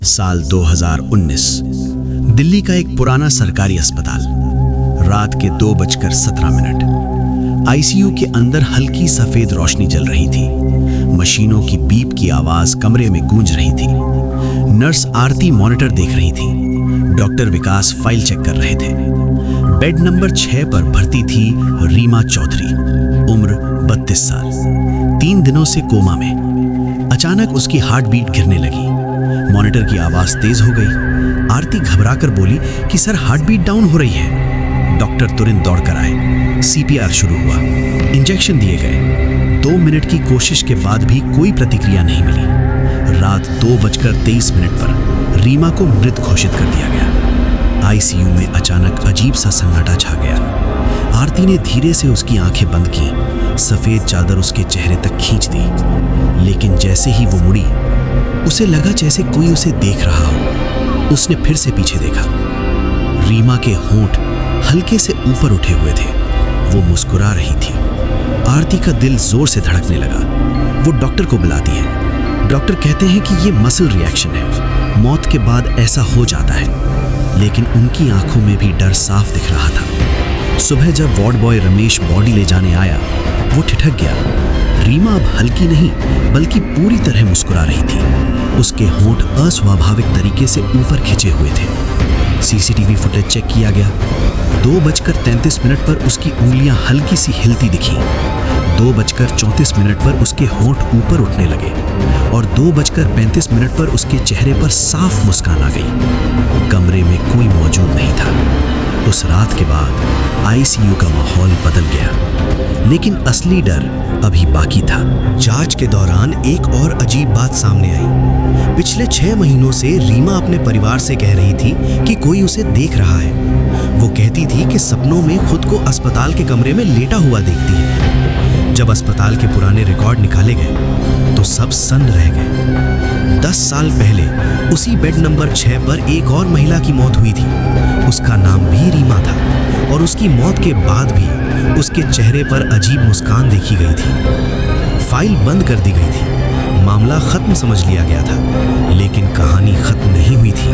साल 2019 दिल्ली का एक पुराना सरकारी अस्पताल। रात के 2:17। आईसीयू के अंदर हल्की सफेद रोशनी जल रही थी। मशीनों की बीप की आवाज कमरे में गूंज रही थी। नर्स आरती मॉनिटर देख रही थी। डॉक्टर विकास फाइल चेक कर रहे थे। बेड नंबर 6 पर भर्ती थी रीमा चौधरी, उम्र 32 साल, 3 दिनों से कोमा में। अचानक उसकी हार्ट बीट गिरने लगी। मॉनिटर की आवाज तेज हो गई। आरती घबराकर बोली कि सर, हार्ट बीट डाउन हो रही है। डॉक्टर तुरंत दौड़कर आए। सीपीआर शुरू हुआ। इंजेक्शन दिए गए। 2 मिनट की कोशिश के बाद भी कोई प्रतिक्रिया नहीं मिली। रात 2:23 पर रीमा को मृत घोषित कर दिया गया। आईसीयू में अचानक अजीब सा सन्नाटा छा गया। आरती ने धीरे से उसकी आंखें बंद की। सफेद चादर उसके चेहरे तक खींच दी, लेकिन जैसे ही वो मुड़ी, उसे लगा जैसे कोई उसे देख रहा हो। उसने फिर से पीछे देखा। रीमा के होंठ हल्के से ऊपर उठे हुए थे। वो मुस्कुरा रही थी। आरती का दिल जोर से धड़कने लगा। वो डॉक्टर को बुलाती है। डॉक्टर कहते हैं कि ये मसल रिएक्शन है, मौत के बाद ऐसा हो जाता है। लेकिन उनकी आंखों में भी डर साफ दिख रहा था। सुबह जब वार्ड बॉय रमेश बॉडी ले जाने आया, वो ठिठक गया। रीमा अब हल्की नहीं बल्कि पूरी तरह मुस्कुरा रही थी। उसके होंठ अस्वाभाविक तरीके से ऊपर खिंचे हुए थे। सीसीटीवी फुटेज चेक किया गया। 2:33 पर उसकी उंगलियां हल्की सी हिलती दिखी। 2:34 पर उसके होंठ ऊपर उठने लगे और 2:35 पर उसके चेहरे पर साफ मुस्कान आ गई। कमरे में कोई मौजूद नहीं था। उस रात के बाद आईसीयू का माहौल बदल गया, लेकिन असली डर अभी बाकी था। जांच के दौरान एक और अजीब बात सामने आई। पिछले 6 महीनों से रीमा अपने परिवार से कह रही थी कि कोई उसे देख रहा है। वो कहती थी कि सपनों में खुद को अस्पताल के कमरे में लेटा हुआ देखती है। जब अस्पताल के पुराने रिकॉर्ड निकाले गए तो सब सन्न रह गए। 10 साल पहले उसी बेड नंबर 6 पर एक और महिला की मौत हुई थी। उसका नाम भी रीमा था और उसकी मौत के बाद भी उसके चेहरे पर अजीब मुस्कान देखी गई थी। फाइल बंद कर दी गई थी। मामला खत्म समझ लिया गया था, लेकिन कहानी खत्म नहीं हुई थी।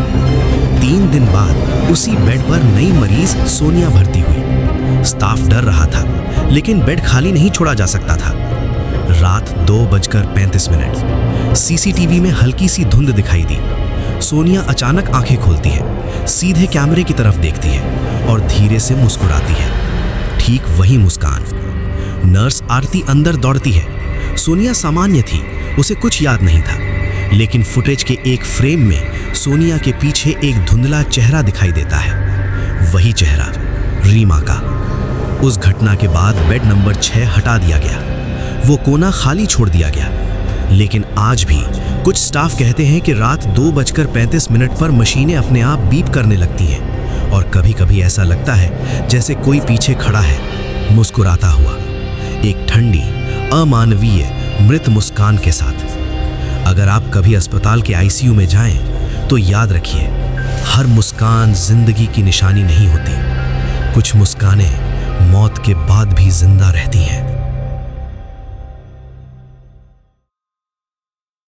3 दिन बाद उसी बेड पर नई मरीज सोनिया भर्ती हुई। स्टाफ डर रहा था, लेकिन बेड खाली नहीं छोड़ा जा सकता था। रात 2:35। सीसीटीवी में हल्की सी धुंध दिखाई दी। सोनिया अचानक आंखें खोलती है, सीधे कैमरे की तरफ देखती है और धीरे से मुस्कुराती है। ठीक वही मुस्कान। नर्स आरती अंदर दौड़ती है। सोनिया सामान्य थी, उसे कुछ याद नहीं था, लेकिन फुटेज के एक फ्रेम में सोनिया के पीछे एक धुंधला चेहरा दिखाई देता है। वही चेहरा रीमा का। उस घटना के बाद बेड नंबर 6 हटा दिया गया। वो कोना खाली छोड़ दिया गया। लेकिन आज भी कुछ स्टाफ कहते हैं कि रात 2:35 पर मशीनें अपने आप बीप करने लगती हैं और कभी-कभी ऐसा लगता है जैसे कोई पीछे खड़ा है, मुस्कुराता हुआ, एक ठंडी, अमानवीय, मृत मुस्कान के साथ। अगर आप कभी अस्पताल के आईसीयू में जाएं, तो याद रखिए, हर मुस्कान जिंदगी की निशानी नहीं होती। कुछ मुस्कानें मौत के बाद भी जिंदा रहती हैं।